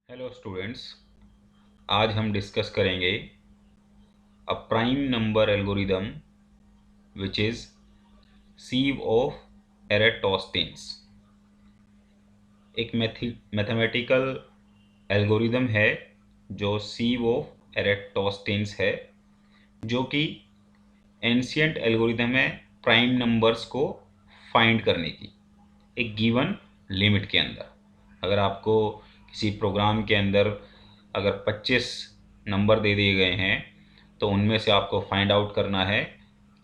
Hello students, आज हम discuss करेंगे a prime number algorithm which is sieve of Eratosthenes. एक मैथमेटिकल एल्गोरिदम है जो सीव ऑफ एरेटोस्थिनेस है, जो कि एंशियंट एल्गोरिदम है प्राइम नंबर्स को फाइंड करने की एक गिवन लिमिट के अंदर। अगर आपको किसी प्रोग्राम के अंदर अगर 25 नंबर दे दिए गए हैं तो उनमें से आपको फाइंड आउट करना है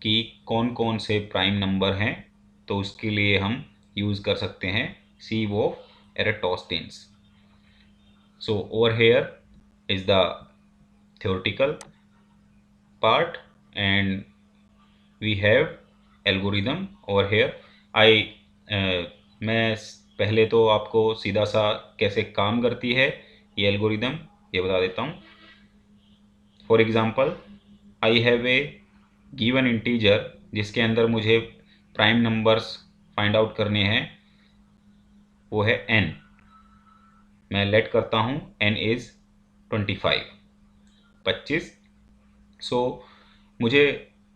कि कौन कौन से प्राइम नंबर हैं, तो उसके लिए हम यूज़ कर सकते हैं sieve of Eratosthenes. So over here is the theoretical part and we have algorithm over here. मैं पहले तो आपको सीधा सा कैसे काम करती है ये एल्गोरिदम ये बता देता हूँ। For example, I have a given integer जिसके अंदर मुझे प्राइम नंबर्स फाइंड आउट करने हैं, वो है n। मैं लेट करता हूँ n इज़ 25। सो मुझे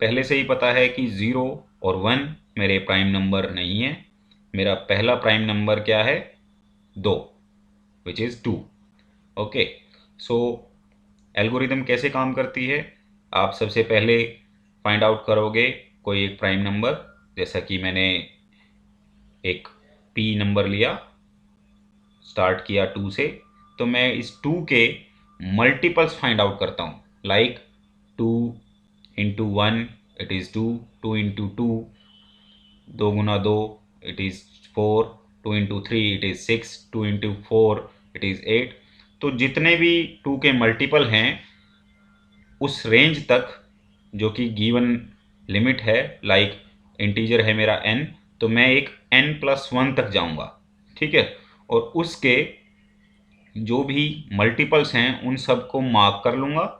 पहले से ही पता है कि 0 और 1 मेरे प्राइम नंबर नहीं है। मेरा पहला प्राइम नंबर क्या है? 2, which is 2। Okay, so algorithm कैसे काम करती है? आप सबसे पहले फाइंड आउट करोगे कोई एक प्राइम नंबर, जैसा कि मैंने एक p नंबर लिया, स्टार्ट किया 2 से, तो मैं इस 2 के मल्टीपल्स फाइंड आउट करता हूँ। Like 2 into 1 it is 2, 2 into 2 2 Guna 2 it is 4, 2 into 3 it is 6, 2 into 4 it is 8। तो जितने भी 2 के मल्टीपल हैं उस रेंज तक जो कि गिवन लिमिट है, लाइक इंटीजर है मेरा n, तो मैं एक n+1 तक जाऊंगा। ठीक है, और उसके जो भी मल्टीपल्स हैं उन सबको मार्क कर लूँगा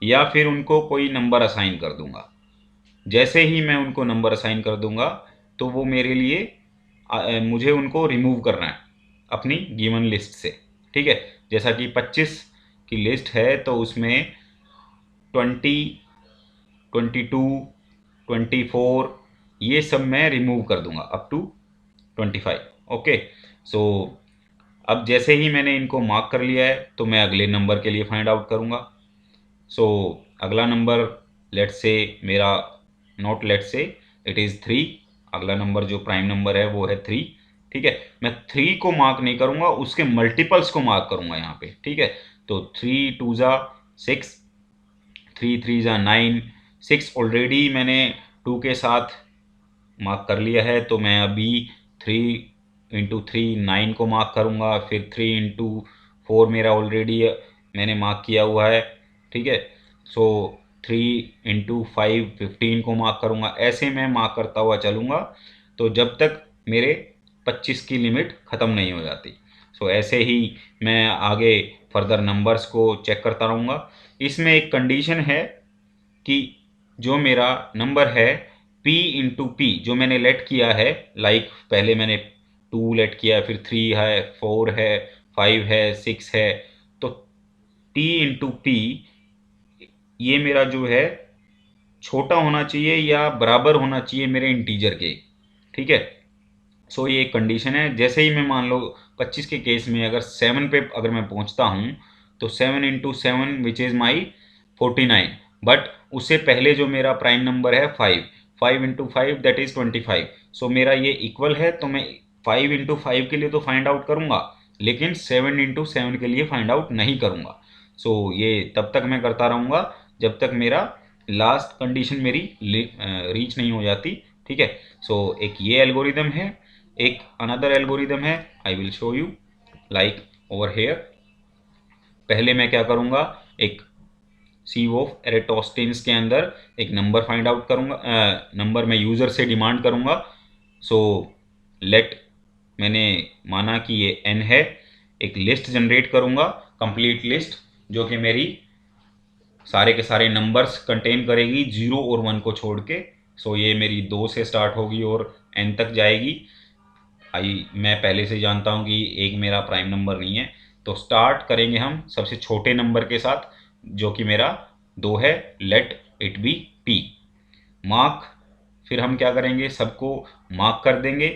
या फिर उनको कोई नंबर असाइन कर दूंगा। जैसे ही मैं उनको नंबर असाइन कर दूंगा तो वो मेरे लिए मुझे उनको रिमूव करना है अपनी गिवन लिस्ट से। ठीक है, जैसा कि 25 की लिस्ट है तो उसमें 20, 22, 24 ये सब मैं रिमूव कर दूंगा अप टू 25। ओके, सो अब जैसे ही मैंने इनको मार्क कर लिया है तो मैं अगले नंबर के लिए फाइंड आउट करूंगा। सो अगला नंबर लेट से मेरा नॉट लेट से इट इज़ 3। अगला नंबर जो प्राइम नंबर है वो है 3। ठीक है, मैं 3 को मार्क नहीं करूँगा, उसके मल्टीपल्स को मार्क करूँगा यहाँ पे। ठीक है, तो 3 2 ज़ा 6, 3 3 ज़ा 9, 6 ऑलरेडी मैंने 2 के साथ मार्क कर लिया है, तो मैं अभी 3 इंटू 3 9 को मार्क करूँगा, फिर 3 इंटू 4 मेरा ऑलरेडी मैंने मार्क किया हुआ है। ठीक है, सो 3 इंटू 5 15 को मार्क करूँगा। ऐसे मैं मार्क करता हुआ चलूँगा तो जब तक मेरे 25 की लिमिट ख़त्म नहीं हो जाती। सो ऐसे ही मैं आगे फर्दर नंबर्स को चेक करता रहूँगा। इसमें एक कंडीशन है कि जो मेरा नंबर है p इंटू पी जो मैंने लेट किया है, लाइक पहले मैंने 2 लेट किया, फिर 3 है, 4 है, 5 है, 6 है, तो p इंटू पी ये मेरा जो है छोटा होना चाहिए या बराबर होना चाहिए मेरे इंटीजर के। ठीक है, सो ये एक कंडीशन है। जैसे ही मैं मान लो 25 के केस में अगर 7 पे अगर मैं पहुंचता हूं तो 7 into 7 which is my 49, but उससे पहले जो मेरा प्राइम नंबर है 5, 5 इंटू 5 दैट इज़ 25। सो मेरा ये इक्वल है, तो मैं 5 इंटू 5 के लिए तो फाइंड आउट करूँगा लेकिन 7 इंटू 7 के लिए फाइंड आउट नहीं करूँगा। सो ये तब तक मैं करता रहूँगा जब तक मेरा लास्ट कंडीशन मेरी रीच नहीं हो जाती। ठीक है, सो एक ये एल्गोरिदम है। एक अनदर एल्गोरिदम है, I will show you like over here. पहले मैं क्या करूँगा, एक सीव ऑफ एरेटोस्थिनेस के अंदर एक नंबर फाइंड आउट करूँगा, नंबर मैं यूज़र से डिमांड करूँगा। सो लेट मैंने माना कि ये n है, एक लिस्ट जनरेट करूँगा, कंप्लीट लिस्ट, जो कि मेरी सारे के सारे नंबर्स कंटेन करेगी 0 और 1 को छोड़ के। सो ये मेरी 2 से स्टार्ट होगी और n तक जाएगी। मैं पहले से जानता हूँ कि एक मेरा प्राइम नंबर नहीं है, तो स्टार्ट करेंगे हम सबसे छोटे नंबर के साथ, जो कि मेरा 2 है। Let it be p। Mark, फिर हम क्या करेंगे, सबको मार्क कर देंगे,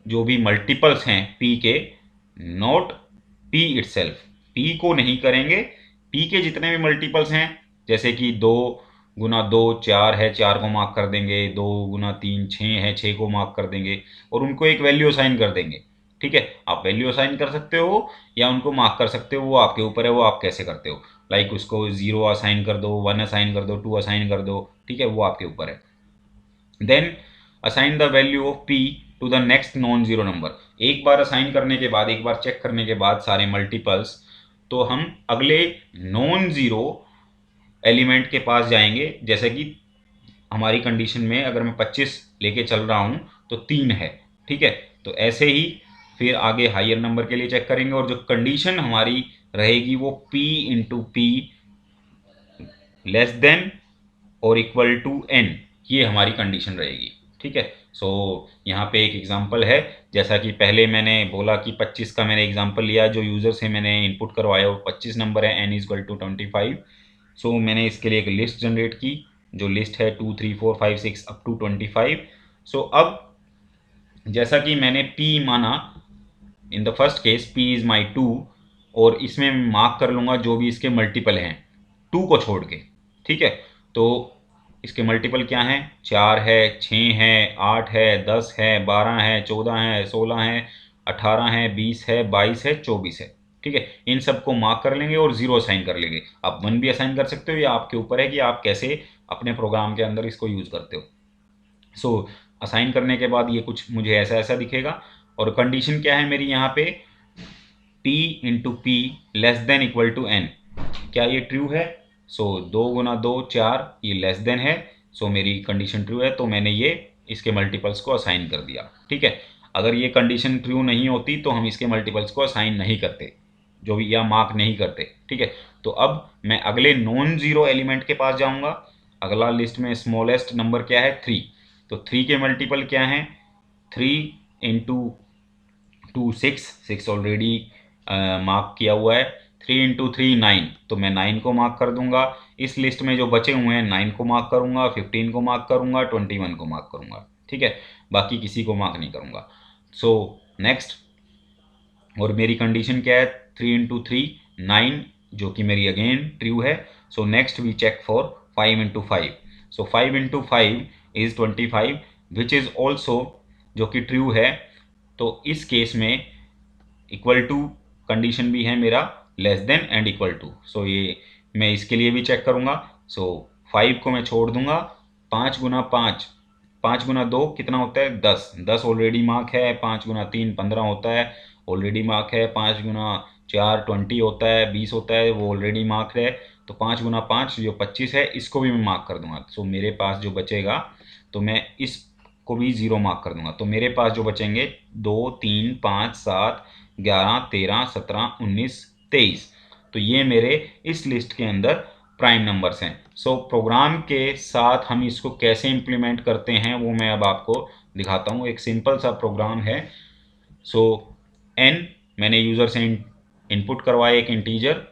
जो भी मल्टीपल्स हैं p के, नॉट p इटसेल्फ, p को नहीं करेंगे, p के जितने भी मल्टीपल्स हैं, जैसे कि 2 गुना 2 4 है, 4 को मार्क कर देंगे, 2 गुना 3 6 है, 6 को मार्क कर देंगे और उनको एक वैल्यू असाइन कर देंगे। ठीक है, आप वैल्यू असाइन कर सकते हो या उनको मार्क कर सकते हो, वो आपके ऊपर है, वो आप कैसे करते हो। लाइक उसको 0 असाइन कर दो, 1 असाइन कर दो, 2 असाइन कर दो, ठीक है, वो आपके ऊपर है। Then assign the value of p to the next non zero number. एक बार असाइन करने के बाद, एक बार चेक करने के बाद सारे मल्टीपल्स, तो हम अगले नॉन जीरो एलिमेंट के पास जाएंगे। जैसे कि हमारी कंडीशन में अगर मैं 25 लेके चल रहा हूँ तो 3 है, ठीक है। तो ऐसे ही फिर आगे हायर नंबर के लिए चेक करेंगे, और जो कंडीशन हमारी रहेगी वो p into P less then और इक्वल टू n, ये हमारी कंडीशन रहेगी। ठीक है, सो यहाँ पे एक एग्जांपल है, जैसा कि पहले मैंने बोला कि 25 का मैंने एग्जांपल लिया, जो यूज़र से मैंने इनपुट करवाया वो 25 नंबर है, n इक्वल टू 25। सो मैंने इसके लिए एक लिस्ट जनरेट की, जो लिस्ट है 2 3 4 5 6 अप टू 25। सो अब जैसा कि मैंने p माना, in the first case p is my 2, और इसमें मार्क कर लूँगा जो भी इसके मल्टीपल हैं 2 को छोड़ के। ठीक है, तो इसके मल्टीपल क्या हैं, 4 है, 6 है, 8 है, 10 है, 12 है, 14 है, 16 है, 18 है, 20 है, 22 है, 24 है। ठीक है, इन सबको मार्क कर लेंगे और 0 असाइन कर लेंगे। आप 1 भी असाइन कर सकते हो, या आपके ऊपर है कि आप कैसे अपने प्रोग्राम के अंदर इसको यूज़ करते हो। सो असाइन करने के बाद ये कुछ मुझे ऐसा ऐसा दिखेगा, और कंडीशन क्या है मेरी यहाँ पे, p into P less than equal to n। क्या ये ट्रू है? सो 2 गुना 2 4, ये लेस देन है, सो मेरी कंडीशन ट्रू है, तो मैंने ये इसके मल्टीपल्स को असाइन कर दिया। ठीक है, अगर ये कंडीशन ट्रू नहीं होती तो हम इसके मल्टीपल्स को असाइन नहीं करते, जो भी, या मार्क नहीं करते। ठीक है, तो अब मैं अगले नॉन जीरो एलिमेंट के पास जाऊंगा। अगला लिस्ट में स्मॉलेस्ट नंबर क्या है, 3। तो 3 के मल्टीपल क्या हैं, 3 इंटू 2 6 ऑलरेडी मार्क किया हुआ है, 3 इंटू 3 9, तो मैं 9 को मार्क कर दूंगा। इस लिस्ट में जो बचे हुए हैं 9 को मार्क करूंगा, 15 को मार्क करूंगा, 21 को मार्क करूंगा। ठीक है, बाकी किसी को मार्क नहीं करूंगा। सो नेक्स्ट, और मेरी कंडीशन क्या है, 3 इंटू 3 9, जो कि मेरी अगेन ट्रू है। So next we check for 5 into 5। So 5 into 5 is 25, which is also, जो कि ट्रू है। तो इस केस में इक्वल टू कंडीशन भी है मेरा, less than and equal to. So ये मैं इसके लिए भी चेक करूँगा। सो 5 को मैं छोड़ दूंगा, 5 गुना 5, 5 गुना 2 कितना होता है, 10, 10 ऑलरेडी मार्क है, 5 गुना 3 15 होता है, ऑलरेडी मार्क है, 5 गुना 4 20 होता है, 20 होता है, वो ऑलरेडी मार्क है। तो 5 गुना 5 जो 25 है, इसको भी मैं मार्क कर दूंगा। सो मेरे पास जो बचेगा, तो मैं इसको भी 0 मार्क कर दूंगा, तो मेरे पास जो बचेंगे 2 3 5 7 11 13 17 19 23। तो ये मेरे इस लिस्ट के अंदर प्राइम नंबर्स हैं। सो प्रोग्राम के साथ हम इसको कैसे इम्प्लीमेंट करते हैं वो मैं अब आपको दिखाता हूँ। एक सिंपल सा प्रोग्राम है। सो n मैंने यूज़र से इनपुट करवाया एक integer,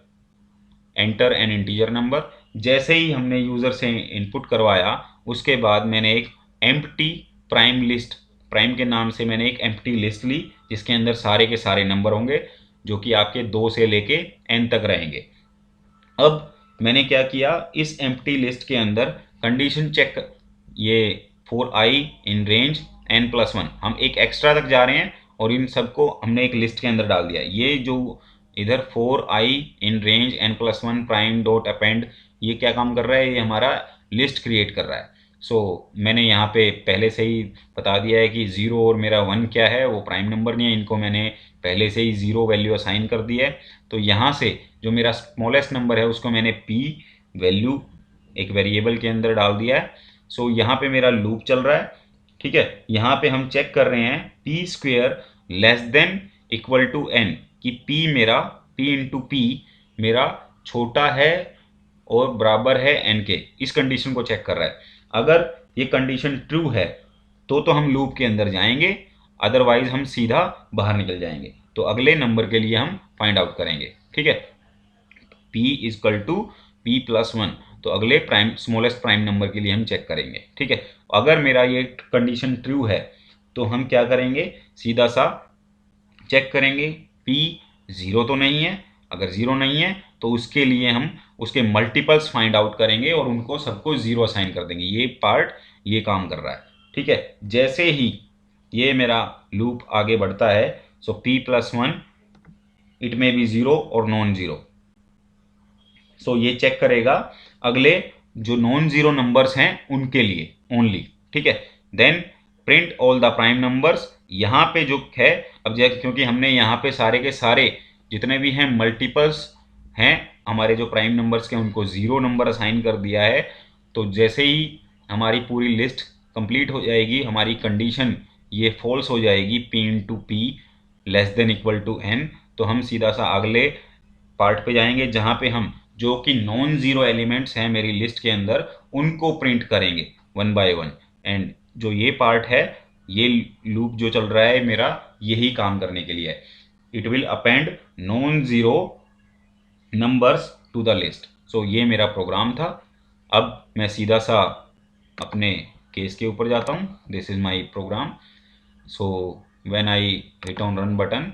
enter N integer number. जैसे ही हमने यूज़र से इनपुट करवाया, उसके बाद मैंने एक एम्प्टी प्राइम लिस्ट, प्राइम के नाम से मैंने एक एम्प्टी लिस्ट ली, जिसके अंदर सारे के सारे नंबर होंगे, जो कि आपके 2 से लेके n तक रहेंगे। अब मैंने क्या किया, इस एम्प्टी लिस्ट के अंदर कंडीशन चेक, ये for i in range n+1, हम एक एक्स्ट्रा तक जा रहे हैं और इन सबको हमने एक लिस्ट के अंदर डाल दिया। ये जो इधर for i in range n+1 prime dot append, ये क्या काम कर रहा है, ये हमारा लिस्ट क्रिएट कर रहा है। सो मैंने यहाँ पे पहले से ही बता दिया है कि 0 और मेरा 1 क्या है, वो प्राइम नंबर नहीं है, इनको मैंने पहले से ही 0 वैल्यू असाइन कर दी है। तो यहाँ से जो मेरा स्मॉलेस्ट नंबर है उसको मैंने p वैल्यू एक वेरिएबल के अंदर डाल दिया है। सो यहाँ पे मेरा लूप चल रहा है। ठीक है, यहाँ पे हम चेक कर रहे हैं p square less than equal to n, कि p मेरा, p इंटू पी मेरा छोटा है और बराबर है n के, इस कंडीशन को चेक कर रहा है। अगर ये कंडीशन ट्रू है तो हम लूप के अंदर जाएंगे, अदरवाइज हम सीधा बाहर निकल जाएंगे। तो अगले नंबर के लिए हम फाइंड आउट करेंगे, ठीक है। p equal to p plus 1, तो अगले प्राइम स्मॉलेस्ट प्राइम नंबर के लिए हम चेक करेंगे, ठीक है। अगर मेरा ये कंडीशन ट्रू है तो हम क्या करेंगे, सीधा सा चेक करेंगे p ज़ीरो तो नहीं है। अगर ज़ीरो नहीं है तो उसके लिए हम उसके मल्टीपल्स फाइंड आउट करेंगे और उनको सबको ज़ीरो असाइन कर देंगे। ये पार्ट ये काम कर रहा है, ठीक है। जैसे ही ये मेरा लूप आगे बढ़ता है, सो p प्लस 1 इट में बी ज़ीरो और नॉन ज़ीरो, सो ये चेक करेगा अगले जो नॉन ज़ीरो नंबर्स हैं उनके लिए ओनली, ठीक है। Then print all the prime numbers, यहाँ पे जो है अब जैसे क्योंकि हमने यहाँ पे सारे के सारे जितने भी हैं मल्टीपल्स हैं हमारे जो प्राइम नंबर्स के उनको ज़ीरो नंबर असाइन कर दिया है, तो जैसे ही हमारी पूरी लिस्ट कंप्लीट हो जाएगी, हमारी कंडीशन ये फॉल्स हो जाएगी p into P less than equal to n, तो हम सीधा सा अगले पार्ट पे जाएंगे जहाँ पे हम जो कि नॉन ज़ीरो एलिमेंट्स हैं मेरी लिस्ट के अंदर उनको प्रिंट करेंगे वन बाय वन। एंड जो ये पार्ट है, ये लूप जो चल रहा है मेरा, यही काम करने के लिए है। It will append non zero numbers to the list. So ये मेरा प्रोग्राम था। अब मैं सीधा सा अपने केस के ऊपर जाता हूँ। This is my program. So when I return run button,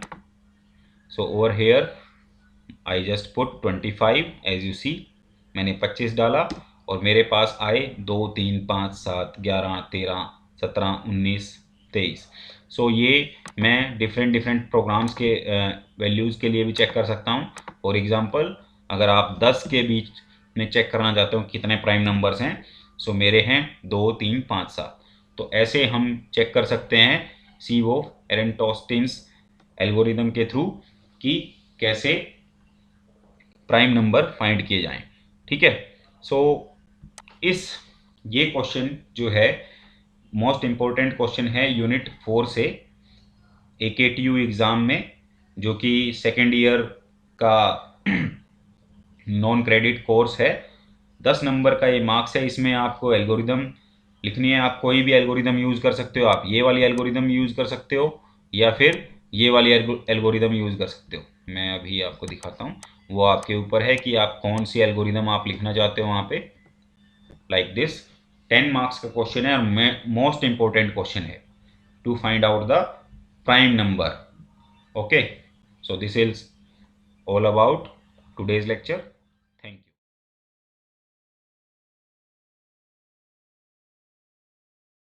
so over here I just put 25 as you see, मैंने 25 डाला और मेरे पास आए 2 3 5 7 11 13 17 19 23। सो ये मैं डिफरेंट प्रोग्राम्स के वैल्यूज़ के लिए भी चेक कर सकता हूँ। फॉर एग्जांपल अगर आप 10 के बीच में चेक करना चाहते हो कितने प्राइम नंबर्स हैं, सो मेरे हैं 2 3 5 7। तो ऐसे हम चेक कर सकते हैं सीवो एरेंटोस्टिन्स एल्गोरिदम के थ्रू कि कैसे प्राइम नंबर फाइंड किए जाएं, ठीक है। सो ये क्वेश्चन जो है मोस्ट इम्पोर्टेंट क्वेश्चन है यूनिट 4 से AKTU एग्ज़ाम में, जो कि सेकेंड ईयर का नॉन क्रेडिट कोर्स है। 10 नंबर का ये मार्क्स है। इसमें आपको एल्गोरिदम लिखनी है। आप कोई भी एल्गोरिदम यूज़ कर सकते हो। आप ये वाली एल्गोरिदम यूज़ कर सकते हो या फिर ये वाली एल्गोरिदम यूज़ कर सकते हो। मैं अभी आपको दिखाता हूँ, वो आपके ऊपर है कि आप कौन सी एल्गोरिदम आप लिखना चाहते हो वहाँ पे। लाइक दिस 10 मार्क्स का क्वेश्चन है और मोस्ट इंपॉर्टेंट क्वेश्चन है to find out the prime number. Okay, so this is all about today's lecture.